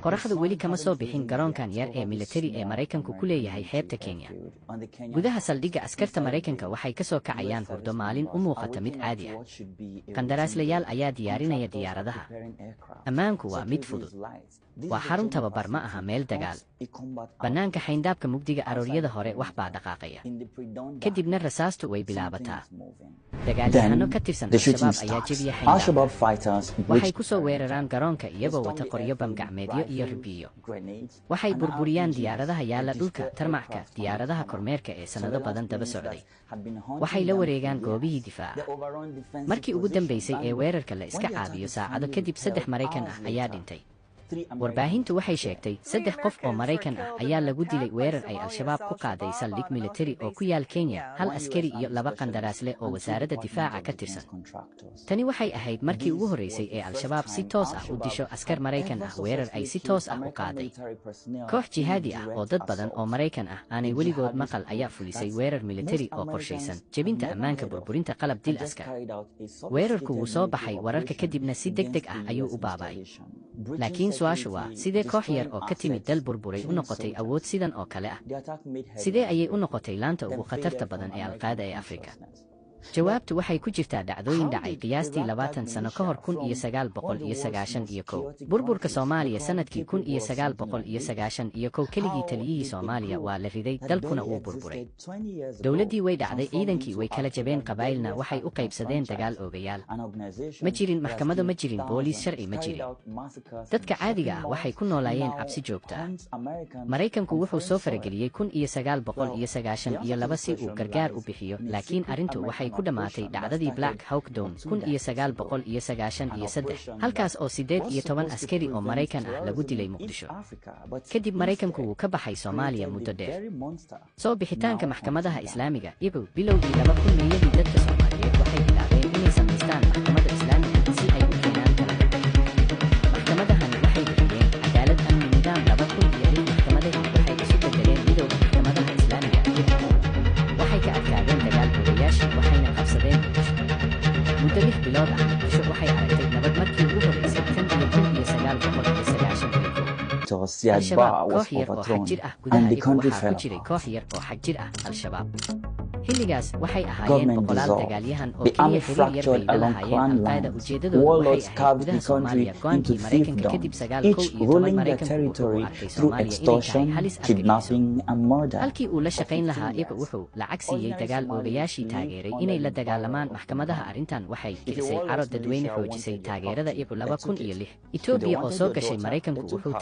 qoraxdu weli kama soo bixin garoonkan yar ee militari ee Mareykanku ku leeyahay xeebta Kenya. Gudaha saldhigga askarta Mareykanka waxay ka soo kacayaan hurdo maalin u muuqata mid caadi ah. Qandaraaslayaal ayaa diyaarinaya diyaaradaha. Ammaanku waa mid fudud. Waa xarun tababar ma aha meel dagaal. Bannaanka xayndaabka mugdiga arooryada hore wax baa dhaqaaqaya. Kadibna rasaastu way bilaabataa. Dagaalyahanno ka tirsan Al-Shabaab ayaa jebiya xayndaabka. Waxay ku soo weeraraan garoonka iyagoo wata qoryo bamgacmeedyo iyo rubiyo. Waxay burburiyaan diyaaradaha yaalla dhulka tarmacka diyaaradaha kormeerka ee sanado badan daba socday. Waxay la wareegaan goobihii difaaca. Markii ugu dambeysay ee weerarka la iska caabiyo saacado kadib 3 Mareykan ah ayaa dhintay. Warbaahintu waxay sheegtay 3 qof oo Mareykan ah ayaa lagu dilay weerar ay Al-Shabaab ku qaaday saldhig militari oo ku yaal Kenya, 1 askari iyo 2 qandaraasle oo wasaaradda difaaca ka tirsan. Tani waxay ahayd markii ugu horeysay ee Al-Shabaab si toos ah u disho askar Mareykan ah weerar ay si toos ah u qaaday. Koox jihaadi ah oo dad badan oo Mareykan ah aanay weligood maqal ayaa fulisay weerar militari oo qorshaysan, jebinta ammaanka burburinta qalab dil askar. Weerarku wuu soo baxay wararka kadibna si degdeg ah ayuu u baaba'ay. Laakiin su'aashu waa sidee koox yar oo ka timid dal burburay u noqotay awood sidan oo kale ah? Sidee ayay u noqotay laanta ugu khatarta badan ee Al-Qaeda ee Afrika? Jawaabtu waxay ku jirtaa dhacdooyin dhacay qiyaastii 20 sano ka hor 1991. Burburka Soomaaliya sanadkii 1991 keligii taliyihii Soomaaliya waa la riday, dalkuna wuu burburay. Dowladdii way dhacday, ciidankii way kala jabeen, qabaa'ilna waxay u qaybsadeen dagaal oogayaal. Ma jirin maxkamado, ma jirin booliis sharci, ma jirin. Dadka caadiga ah waxay ku noolaayeen cabsi joogto ah. Mareykanku wuxuu soo farageliyey 1992 si uu gargaar u bixiyo, laakiin arrintu waxay ku dhamaatay dhacdadii Black Hawk Down 1993, halkaas oo 18 askari oo Mareykan ah lagu dilay Muqdisho. Kadib Mareykanku wuu ka baxay Soomaaliya muddo dheer. Soo bixitaanka maxkamadaha Islaamiga iyo bilowgii 2000 dadka Soomaaliyeed waxay bilaabeen inay samaystaan maxkamada Islaamiga si ay u keenaan kala dambeyn. Maxkamadahan waxay bixiyeen cadaalad amni nidaam 2000 maxkamadahu waxay isu bedeleen midowga maxkamadaha Islaamiga. Waxay ka adkaadeen dagaal oogayaashii waxayna qabsadeen Muqdisho. Muddo 6 bilood ah Muqdisho waxay aragtay nabad markii ugu horeysay tan iyo 1991. Al-Shabaab koox yar oo xag jir ah gudaha waxaa ku jiray koox yar oo xag jir ah Al-Shabaab. Xilligaas waxay ahaayeen boqolaal dagaalyahan oo keliya xiriir yar bay la lahaayeen Al-Qaeda. Ujeedadoodu waxay ahayd gudaha Soomaaliya go'aankii Mareykanka kadib 1911 Mareykanku wuxuu arkay Soomaaliya inay tahay halis argagixiso. Halkii uu la shaqayn lahaa iyaga wuxuu lacag siiyey dagaal oogayaashii taageeray inay la dagaalamaan maxkamadaha. Arrintan waxay kicisay caro dadweyne xoojisay taageerada iyagu 2006. Itoobiya oo soo gashay Mareykanku wuxuu